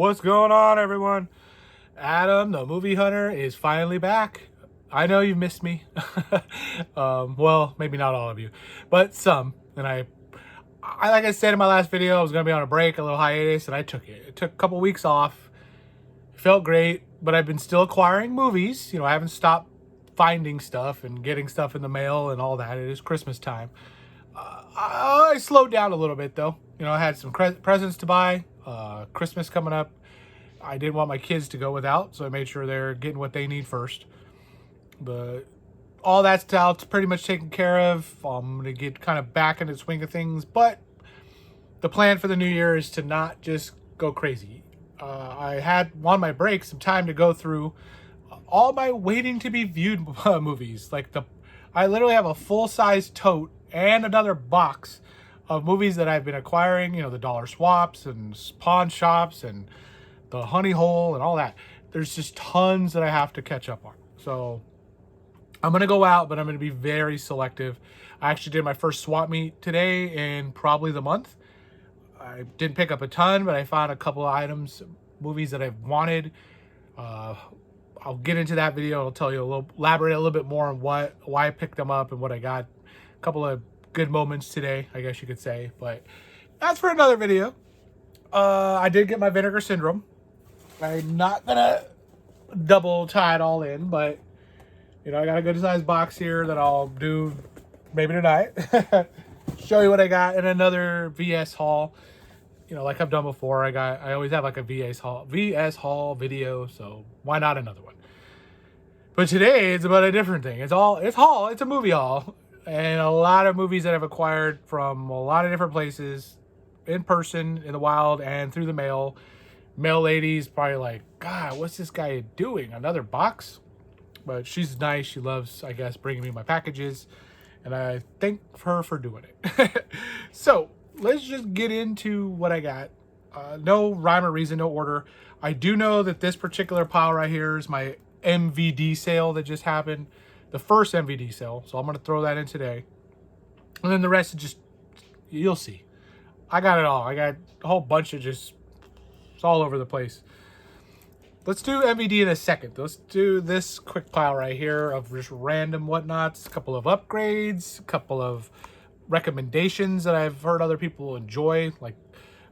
What's going on, everyone? Adam, the movie hunter, is finally back. I know you've missed me. Well, maybe not all of you, but some. And like I said in my last video, I was going to be on a break, a little hiatus, and I took it. It took a couple weeks off. It felt great, but I've been still acquiring movies. I haven't stopped finding stuff and getting stuff in the mail and all that. It is Christmas time. I slowed down a little bit, though. I had some presents to buy. Christmas coming up. I didn't want my kids to go without, so I made sure they're getting what they need first. But all that's out, pretty much taken care of. I'm going to get kind of back into the swing of things. But the plan for the new year is to not just go crazy. I had on my break some time to go through all my waiting to be viewed movies. I literally have a full-size tote and another box of movies that I've been acquiring. The dollar swaps and pawn shops and the honey hole and all that. There's just tons that I have to catch up on. So I'm going to go out, but I'm going to be very selective. I actually did my first swap meet today in probably the month. I didn't pick up a ton, but I found a couple of items, movies that I've wanted. I'll get into that video. I'll tell you elaborate a little bit more on why I picked them up and what I got. A couple of good moments today, I guess you could say, but that's for another video. I did get my Vinegar Syndrome. I'm not gonna double tie it all in, but I got a good sized box here that I'll do maybe tonight. Show you what I got in another VS haul. Like I've done before. I always have like a VS haul video, so why not another one? But today it's about a different thing. It's a movie haul, and a lot of movies that I've acquired from a lot of different places, in person, in the wild, and through the mail. Mail lady's probably like, God, what's this guy doing? Another box? But she's nice. She loves, I guess, bringing me my packages. And I thank her for doing it. So let's just get into what I got. No rhyme or reason, no order. I do know that this particular pile right here is my MVD sale that just happened. The first MVD sale. So I'm going to throw that in today. And then the rest is just, you'll see. I got it all. I got a whole bunch of it's all over the place. Let's do MVD in a second. Let's do this quick pile right here of just random whatnots. A couple of upgrades, a couple of recommendations that I've heard other people enjoy. Like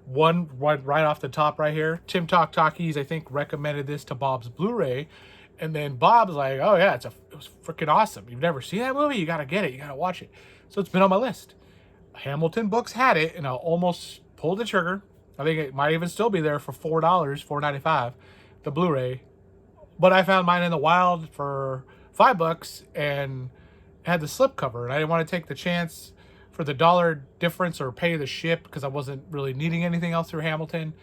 one right off the top right here. Tim Talkies, I think, recommended this to Bob's Blu-ray. And then Bob's like, oh yeah, it was freaking awesome. You've never seen that movie? You got to get it. You got to watch it. So it's been on my list. Hamilton Books had it, and I almost pulled the trigger. I think it might even still be there for $4, $4.95, the Blu-ray. But I found mine in the wild for $5 and it had the slipcover. And I didn't want to take the chance for the dollar difference or pay the ship because I wasn't really needing anything else through Hamilton.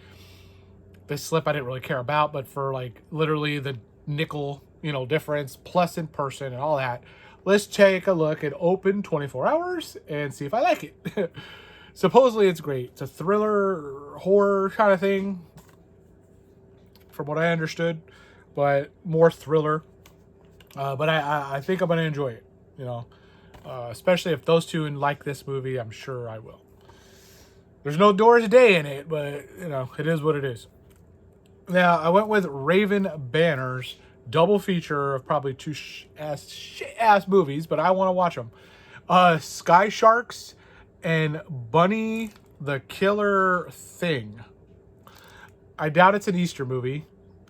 The slip I didn't really care about, but for like literally the nickel, difference plus in person and all that. Let's take a look at open 24 hours and see if I like it. Supposedly it's great. It's a thriller, horror kind of thing, from what I understood, but more thriller. But I think I'm going to enjoy it, especially if those two like this movie. I'm sure I will. There's no Doors Day in it, but, it is what it is. Now, I went with Raven Banner's double feature of probably two shit-ass movies, but I want to watch them. Sky Sharks and Bunny the Killer Thing. I doubt it's an Easter movie.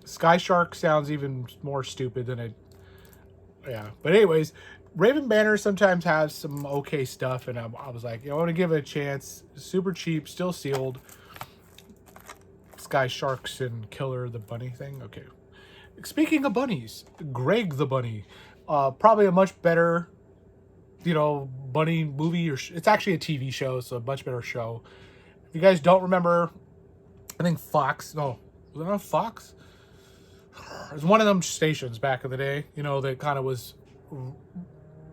Sky Shark sounds even more stupid than it. Yeah. But anyways, Raven Banner sometimes has some okay stuff, and I was like, I want to give it a chance. Super cheap, still sealed. Sky Sharks and Killer the Bunny thing. Okay. Speaking of bunnies, Greg the Bunny. Probably a much better, bunny movie. It's actually a TV show, so a much better show. If you guys don't remember, I think Fox. No, was it on Fox? It was one of them stations back in the day, that kind of was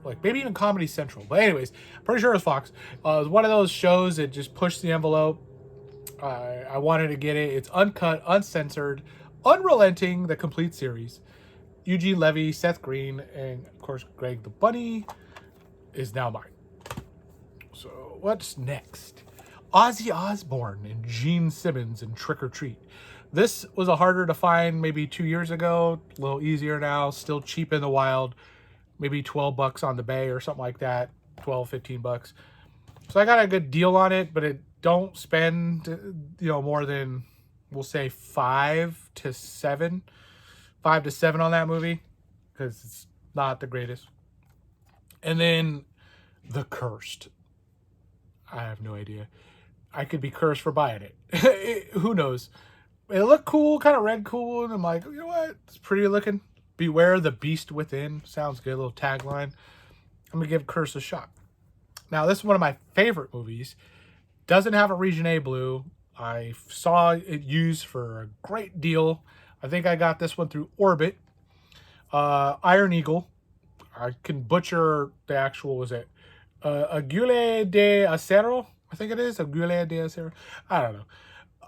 like maybe even Comedy Central. But anyways, pretty sure it was Fox. It was one of those shows that just pushed the envelope. I wanted to get it. It's uncut, uncensored, unrelenting, the complete series. Eugene Levy, Seth Green, and of course Greg the Bunny is now mine. So what's next? Ozzy Osbourne and Gene Simmons in Trick or Treat. This was a harder to find maybe 2 years ago, a little easier now, still cheap in the wild, maybe 12 bucks on the bay or something like that, 12, 15 bucks. So I got a good deal on it, but it don't spend, more than, we'll say 5 to 7 on that movie, because it's not the greatest. And then The Cursed. I have no idea. I could be cursed for buying it. Who knows? It looked cool, kind of red cool, and I'm like, you know what? It's pretty looking. Beware the beast within. Sounds good, a little tagline. I'm going to give Curse a shot. Now, this is one of my favorite movies. Doesn't have a Region A blue. I saw it used for a great deal. I think I got this one through Orbit. Iron Eagle. I can butcher the actual, was it? Aguile de Acero? I think it is. Aguile de Acero. I don't know.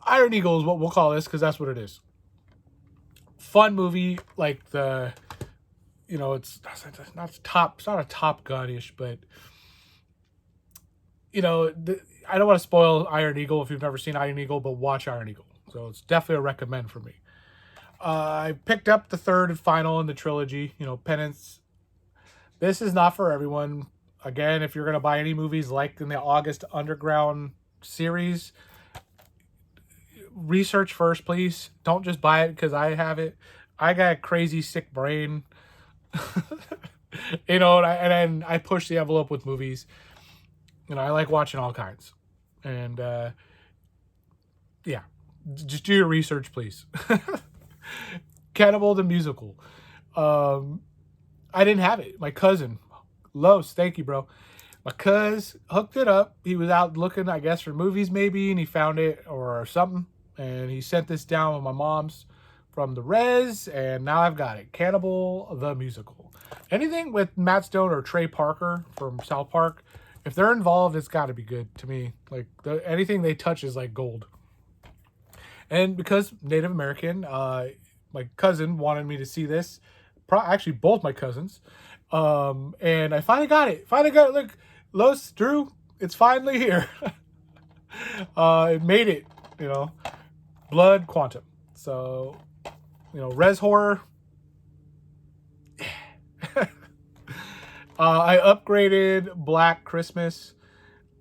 Iron Eagle is what we'll call this because that's what it is. Fun movie, like the, it's not a Top Gun-ish, but I don't want to spoil Iron Eagle if you've never seen Iron Eagle, but watch Iron Eagle. So it's definitely a recommend for me. I picked up the third and final in the trilogy, Penance. This is not for everyone. Again, if you're going to buy any movies like in the August Underground series, research first, please. Don't just buy it because I have it. I got a crazy sick brain. And then I push the envelope with movies. I like watching all kinds. And yeah, just do your research, please. Cannibal the Musical. I didn't have it. My cousin, Los, thank you, bro. My cuz hooked it up. He was out looking, I guess, for movies maybe, and he found it or something. And he sent this down with my mom's from the res, and now I've got it. Cannibal the Musical. Anything with Matt Stone or Trey Parker from South Park, if they're involved, it's got to be good to me. Like anything they touch is like gold. And because Native American, my cousin wanted me to see this. Actually, both my cousins. And I finally got it. Look, Los, Drew, it's finally here. It made it, Blood Quantum. So, res horror. I upgraded Black Christmas.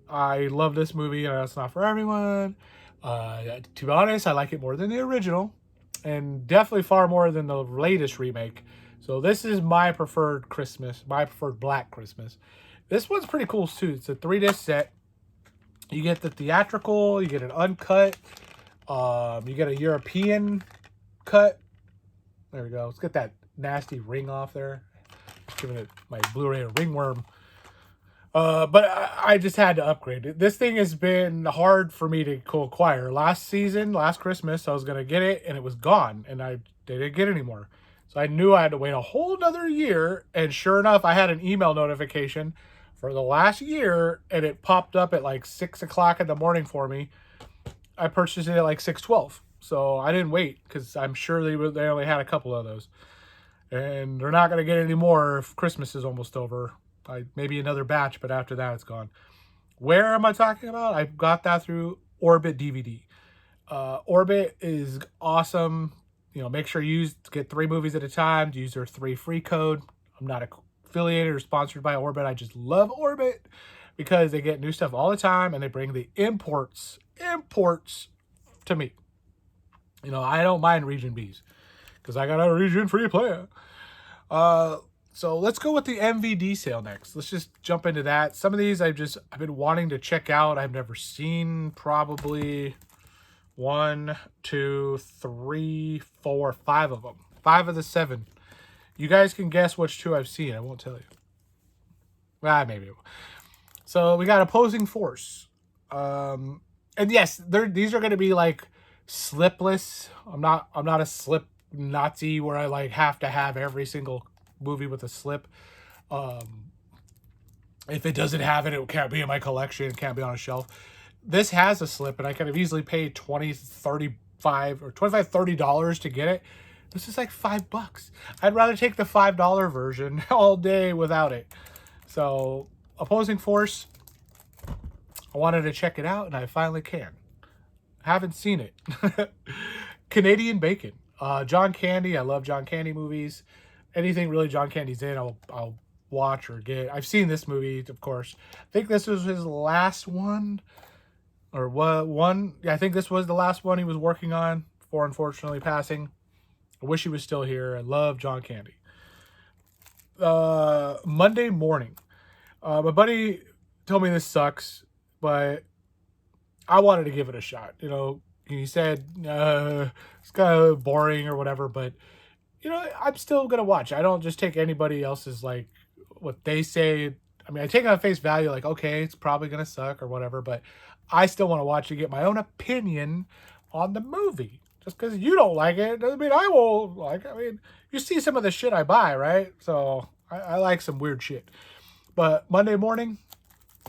I love this movie, and it's not for everyone. To be honest, I like it more than the original, and definitely far more than the latest remake. So this is my preferred Christmas, my preferred Black Christmas. This one's pretty cool too. It's a 3-disc set. You get the theatrical, you get an uncut, you get a European cut. There we go. Let's get that nasty ring off there. Just giving it my Blu-ray a ringworm. But I just had to upgrade it. This thing has been hard for me to acquire. Last Christmas, I was going to get it, and it was gone, and they didn't get it anymore. So I knew I had to wait a whole another year, and sure enough, I had an email notification for the last year, and it popped up at like 6 o'clock in the morning for me. I purchased it at like 6:12, so I didn't wait, because I'm sure they only had a couple of those. And they're not going to get any more if Christmas is almost over. Maybe another batch, but after that, it's gone. Where am I talking about? I got that through Orbit DVD. Orbit is awesome. Make sure you get 3 movies at a time. Use their 3 free code. I'm not affiliated or sponsored by Orbit. I just love Orbit because they get new stuff all the time, and they bring the imports to me. I don't mind Region Bs because I got a Region free plan. So let's go with the MVD sale next. Let's just jump into that. Some of these I've been wanting to check out. I've never seen. Probably 1, 2, 3, 4, 5 of them. 5 of the 7. You guys can guess which 2 I've seen. I won't tell you. Maybe. So we got Opposing Force. And yes, these are going to be like slipless. I'm not a slip Nazi where I like have to have every single movie with a slip. If it doesn't have it, it can't be in my collection. It can't be on a shelf. This has a slip, and I could have easily paid $20, $35 or $25, $30 to get it. This is like $5. I'd rather take the $5 version all day without it. So Opposing Force, I wanted to check it out, and I finally can. Haven't seen it. Canadian Bacon. John Candy. I love John Candy movies. Anything really John Candy's in, I'll watch or get. I've seen this movie, of course. I think this was his last one, or what one? Yeah, I think this was the last one he was working on before unfortunately passing. I wish he was still here. I love John Candy. Monday morning. My buddy told me this sucks, but I wanted to give it a shot. You know, he said it's kind of boring or whatever, but you know, I'm still gonna watch. I don't just take anybody else's like what they say. I mean, I take it on face value, like okay, it's probably gonna suck or whatever, but I still want to watch to get my own opinion on the movie. Just because you don't like it doesn't mean I won't like it. I mean, you see some of the shit I buy, right? So I like some weird shit. But Monday morning,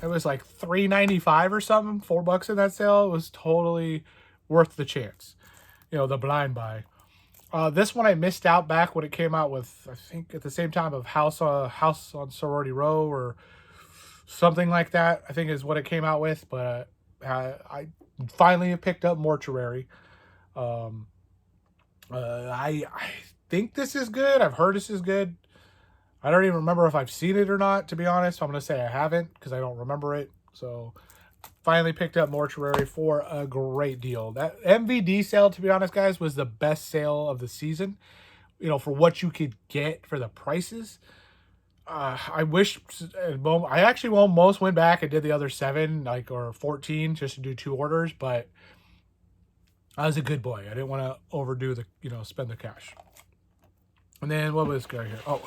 it was like $3.95 or something, $4 in that sale. It was totally worth the chance. You know, the blind buy. This one I missed out back when it came out with, I think at the same time of House on Sorority Row or something like that, I think is what it came out with. But I finally picked up Mortuary. I think this is good. I've heard this is good. I don't even remember if I've seen it or not, to be honest. So I'm going to say I haven't because I don't remember it. So finally picked up Mortuary for a great deal. That MVD sale, to be honest, guys, was the best sale of the season. You know, for what you could get for the prices. I wish I actually almost went back and did the other 7, like, or 14 just to do 2 orders, but I was a good boy. I didn't want to overdo the, you know, spend the cash. And then what was going here? Oh,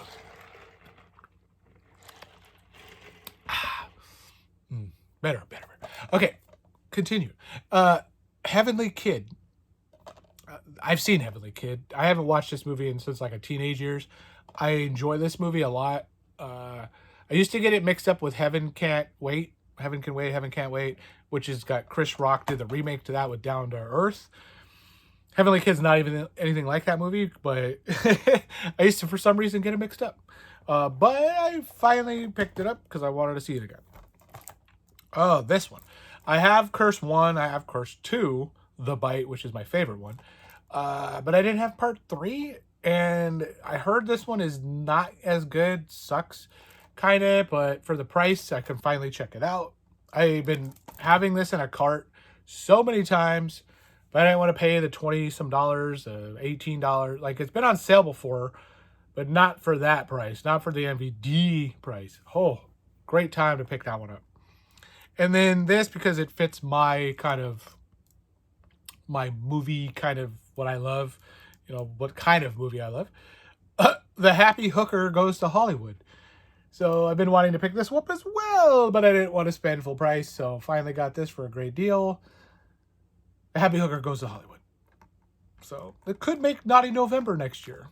better. Okay, continue. Heavenly Kid. I've seen Heavenly Kid. I haven't watched this movie since like a teenage years. I enjoy this movie a lot. I used to get it mixed up with Heaven Can't Wait. Heaven Can Wait, Heaven Can't Wait, which has got Chris Rock did the remake to that with Down to Earth. Heavenly Kid's not even anything like that movie, but I used to, for some reason, get it mixed up. But I finally picked it up because I wanted to see it again. Oh, this one. I have Curse 1, I have Curse 2, The Bite, which is my favorite one. But I didn't have Part 3, and I heard this one is not as good, sucks, kind of, but for the price, I can finally check it out. I've been having this in a cart so many times, but I didn't want to pay the 20-some dollars, $18. Like, it's been on sale before, but not for that price, not for the MVD price. Oh, great time to pick that one up. And then this, because it fits my movie, kind of what I love, you know, what kind of movie I love. The Happy Hooker Goes to Hollywood. So I've been wanting to pick this up as well, but I didn't want to spend full price. So finally got this for a great deal. The Happy Hooker Goes to Hollywood. So it could make Naughty November next year.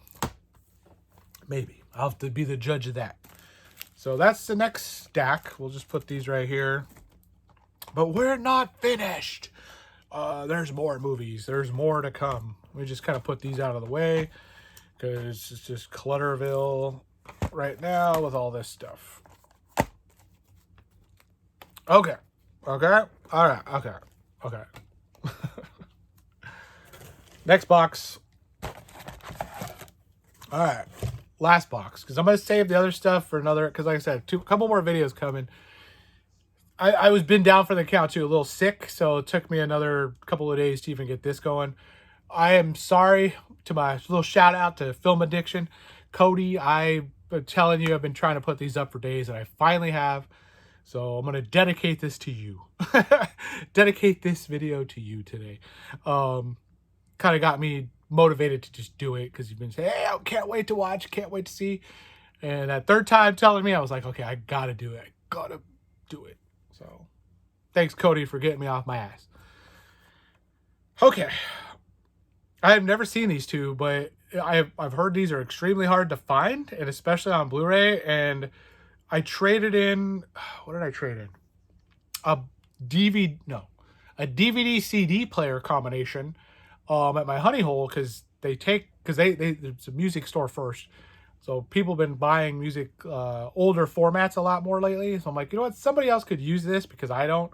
Maybe. I'll have to be the judge of that. So that's the next stack. We'll just put these right here. But we're not finished. There's more movies. There's more to come. We just kind of put these out of the way because it's just Clutterville right now with all this stuff. Okay. All right. Okay. Next box. All right. Last box, because I'm going to save the other stuff for another, because like I said, a couple more videos coming. I was been down for the count too, a little sick, so it took me another couple of days to even get this going. I am sorry, to my little shout out to Film Addiction. Cody, I've been telling you, I've been trying to put these up for days, and I finally have. So I'm going to dedicate this to you. Dedicate this video to you today. Kind of got me motivated to just do it, because you've been saying, hey, I can't wait to watch, can't wait to see. And that third time telling me, I was like, okay, I got to do it. I got to do it. So thanks, Cody, for getting me off my ass. Okay. I have never seen these two, but I've heard these are extremely hard to find, and especially on Blu-ray. And I traded in, what did I trade in? A DVD CD player combination at my honey hole, because it's a music store first. So people have been buying music, older formats a lot more lately. So I'm like, you know what? Somebody else could use this because I don't.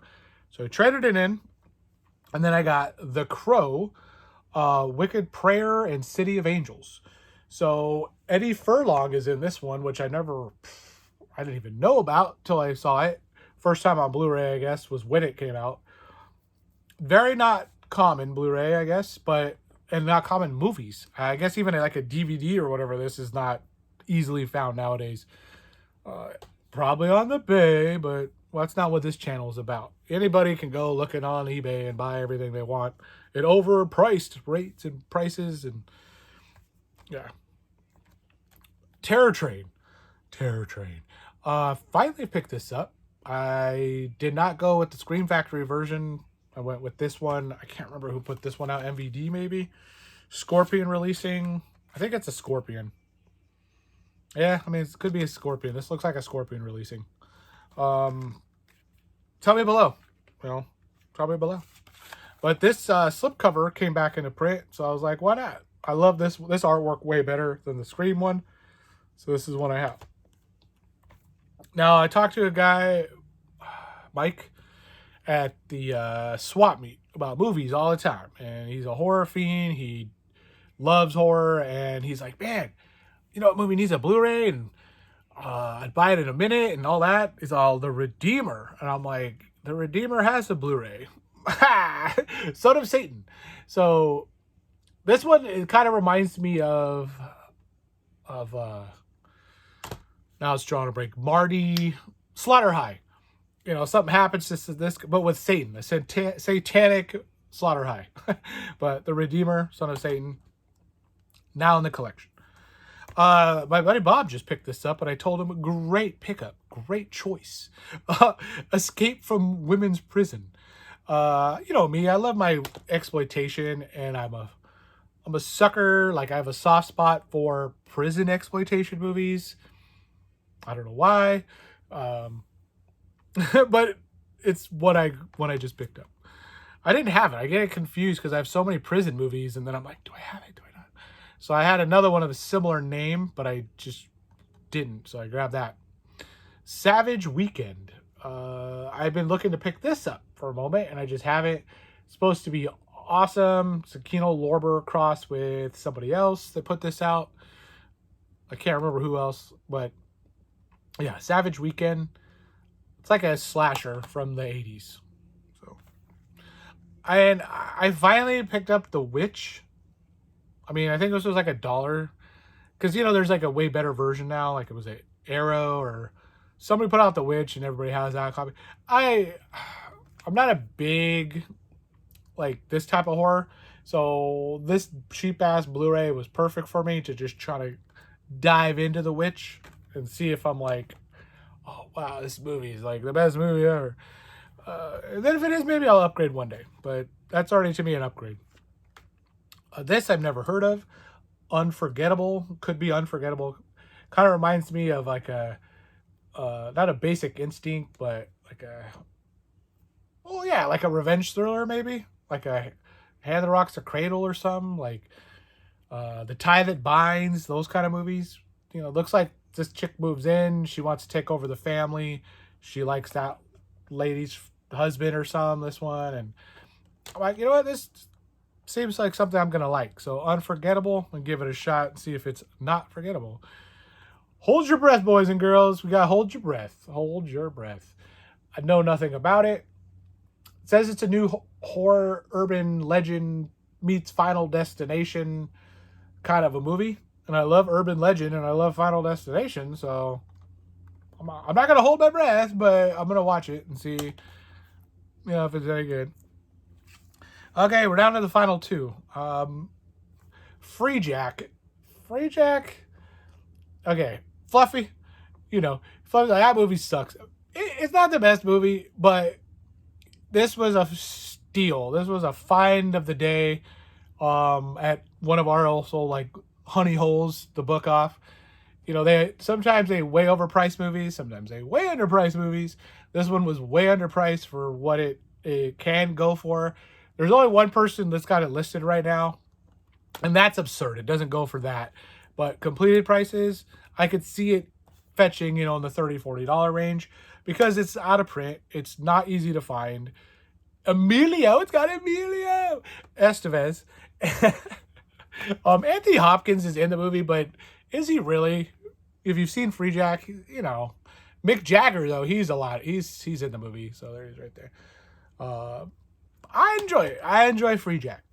So I traded it in. And then I got The Crow Wicked Prayer and City of Angels. So Eddie Furlong is in this one, which I didn't even know about till I saw it. First time on Blu-ray, I guess, was when it came out. Very not common Blu-ray, I guess, and not common movies. I guess even like a DVD or whatever, this is not easily found nowadays. Probably on the Bay, but well, that's not what this channel is about. Anybody can go looking on eBay and buy everything they want at overpriced rates and prices, and yeah. Terror Train. Finally picked this up. I did not go with the Scream Factory version. I went with this one. I can't remember who put this one out. MVD maybe? Scorpion releasing. I think it's a Scorpion. Yeah, I mean, it could be a Scorpion. This looks like a Scorpion releasing. Tell me below. Tell me below. But this slipcover came back into print, so I was like, why not? I love this artwork way better than the Scream one. So this is one I have. Now, I talked to a guy, Mike, at the swap meet about movies all the time. And he's a horror fiend. He loves horror. And he's like, man, you know what movie needs a Blu-ray? And I'd buy it in a minute and all that. Is all The Redeemer. And I'm like, The Redeemer has a Blu-ray. Son of Satan. So this one, it kind of reminds me of now it's drawing a break. Marty Slaughter High. You know, something happens to this, but with Satan, a satanic Slaughter High. But The Redeemer, Son of Satan, now in the collection. My buddy Bob just picked this up, and I told him, great pickup, great choice. Escape from Women's Prison. You know me, I love my exploitation, and I'm a sucker. Like, I have a soft spot for prison exploitation movies. I don't know why. But it's what I just picked up. I didn't have it. I get confused because I have so many prison movies, and then I'm like, do I have it? Do I not? So I had another one of a similar name, but I just didn't. So I grabbed that. Savage Weekend. I've been looking to pick this up for a moment, and I just haven't. It's supposed to be awesome. It's a Kino Lorber cross with somebody else that put this out. I can't remember who else, but yeah, Savage Weekend. It's like a slasher from the 80s. So, and I finally picked up The Witch. I mean, I think this was like $1. Because, you know, there's like a way better version now. Like it was a Arrow or somebody put out The Witch and everybody has that copy. I'm not a big, like, this type of horror. So this cheap-ass Blu-ray was perfect for me to just try to dive into The Witch and see if I'm like, oh, wow, this movie is like the best movie ever. And then if it is, maybe I'll upgrade one day. But that's already, to me, an upgrade. This I've never heard of. Unforgettable. Could be Unforgettable. Kind of reminds me of like a, not a Basic Instinct, but like a, oh yeah, like a revenge thriller maybe. Like a Hand That Rocks the Cradle or something. Like The Tie That Binds. Those kind of movies. You know, looks like this chick moves in. She wants to take over the family. She likes that lady's husband or something, this one. And I'm like, you know what? This seems like something I'm going to like. So Unforgettable, and give it a shot and see if it's not forgettable. Hold your breath, boys and girls. We got Hold Your Breath. Hold Your Breath. I know nothing about it. It says it's a new horror urban legend meets Final Destination kind of a movie. And I love urban legend and I love Final Destination. So I'm not going to hold my breath, but I'm going to watch it and see, you know, if it's any good. Okay, we're down to the final two. Free Jack. Okay, Fluffy. You know, Fluffy, like, that movie sucks. It's not the best movie, but this was a steal. This was a find of the day at one of our also, like, honey holes to book off. You know, sometimes they way overpriced movies, sometimes they way underpriced movies. This one was way underpriced for what it can go for. There's only one person that's got it listed right now, and that's absurd. It doesn't go for that. But completed prices, I could see it fetching, you know, in the $30, $40 range because it's out of print. It's not easy to find. It's got Emilio Estevez Anthony Hopkins is in the movie, but is he really? If you've seen Free Jack, you know, Mick Jagger though, he's a lot. He's in the movie, so there he's right there. Uh, I enjoy it. I enjoy Free Jack,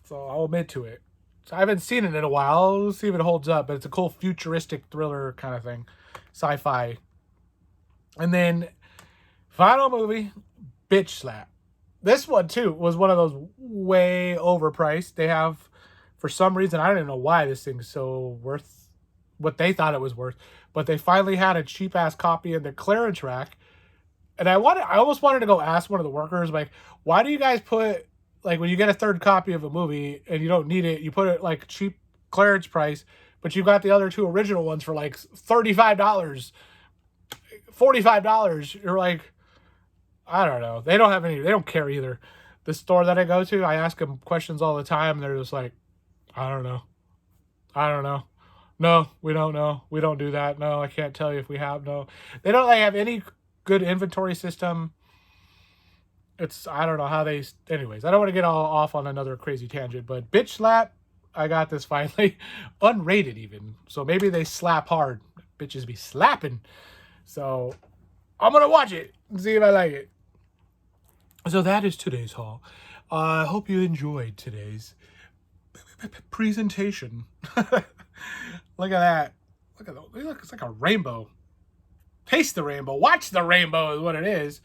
so I'll admit to it. So I haven't seen it in a while. We'll see if it holds up, but it's a cool futuristic thriller kind of thing, sci-fi. And then final movie, Bitch Slap. This one too was one of those way overpriced. They have, for some reason, I don't even know why this thing's so worth what they thought it was worth, but they finally had a cheap ass copy in the clearance rack. And I almost wanted to go ask one of the workers, like, why do you guys put, like, when you get a third copy of a movie and you don't need it, you put it like cheap clearance price, but you got the other two original ones for like $35, $45. You're like, I don't know. They don't care either. The store that I go to, I ask them questions all the time. And they're just like, I don't know. I don't know. No, we don't know. We don't do that. No, I can't tell you if we have. No, they don't like have any good inventory system. I don't know how they, anyways, I don't want to get all off on another crazy tangent, but Bitch Slap, I got this finally, unrated even. So maybe they slap hard. Bitches be slapping. So I'm going to watch it and see if I like it. So that is today's haul. I hope you enjoyed today's presentation. Look at that. Look at that. Look, it's like a rainbow. Taste the rainbow. Watch the rainbow is what it is.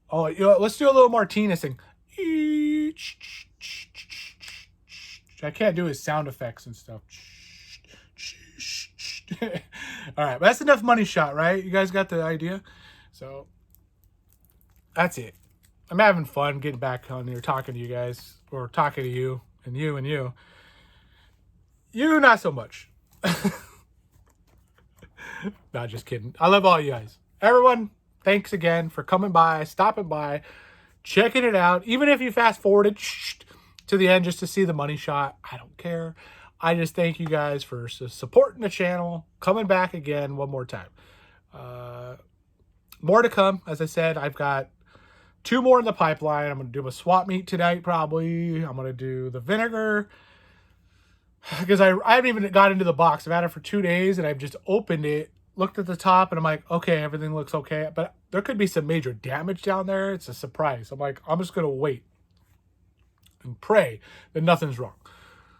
Oh, you know, let's do a little Martinez thing. I can't do his sound effects and stuff. All right, but that's enough money shot, right? You guys got the idea? So that's it. I'm having fun getting back on here talking to you guys, or talking to you and you and you. You, not so much. Not just kidding. I love all you guys. Everyone, thanks again for coming by, stopping by, checking it out. Even if you fast forwarded to the end just to see the money shot, I don't care. I just thank you guys for supporting the channel, coming back again one more time. More to come. As I said, I've got 2 more in the pipeline. I'm going to do a swap meet tonight, probably. I'm going to do the vinegar. Because I haven't even got into the box. I've had it for 2 days, and I've just opened it, looked at the top, and I'm like, okay, everything looks okay. But there could be some major damage down there. It's a surprise. I'm like, I'm just going to wait and pray that nothing's wrong.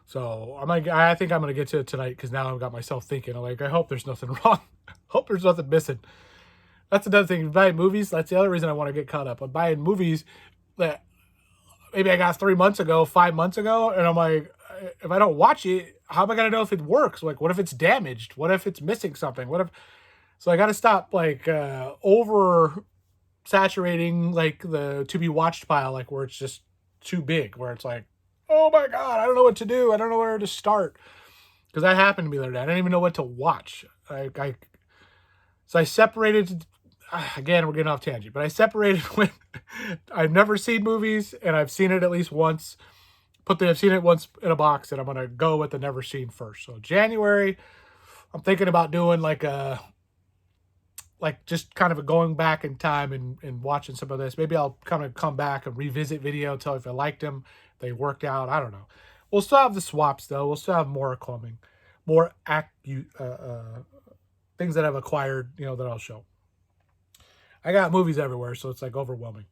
So I think I'm going to get to it tonight, because now I've got myself thinking, I'm like, I hope there's nothing wrong. Hope there's nothing missing. That's another thing. Buying movies, that's the other reason I want to get caught up. I'm buying movies that maybe I got 3 months ago, 5 months ago, and I'm like, if I don't watch it, how am I going to know if it works? Like, what if it's damaged? What if it's missing something? So I got to stop, like, over saturating, like, the to be watched pile, like, where it's just too big, where it's like, oh my God, I don't know what to do. I don't know where to start. Because that happened to me the other day. I didn't even know what to watch. So I separated, again, we're getting off tangent, but I separated when I've never seen movies, and I've seen it at least once. I've seen it once in a box, and I'm going to go with the never seen first. So January, I'm thinking about doing like just kind of a going back in time and watching some of this. Maybe I'll kind of come back and revisit video, tell if I liked them, they worked out. I don't know. We'll still have the swaps though. We'll still have more coming, more things that I've acquired, that I'll show. I got movies everywhere, so it's like overwhelming.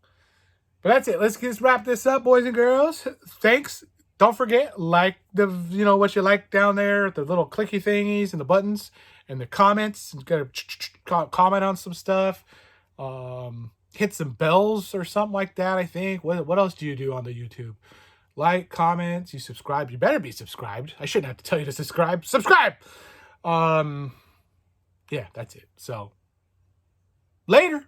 But that's it. Let's just wrap this up, boys and girls. Thanks. Don't forget, like what you like down there, the little clicky thingies and the buttons and the comments. You gotta comment on some stuff. Hit some bells or something like that, I think. What else do you do on the YouTube? Like, comments, you subscribe. You better be subscribed. I shouldn't have to tell you to subscribe. Subscribe! Yeah, that's it. So, later.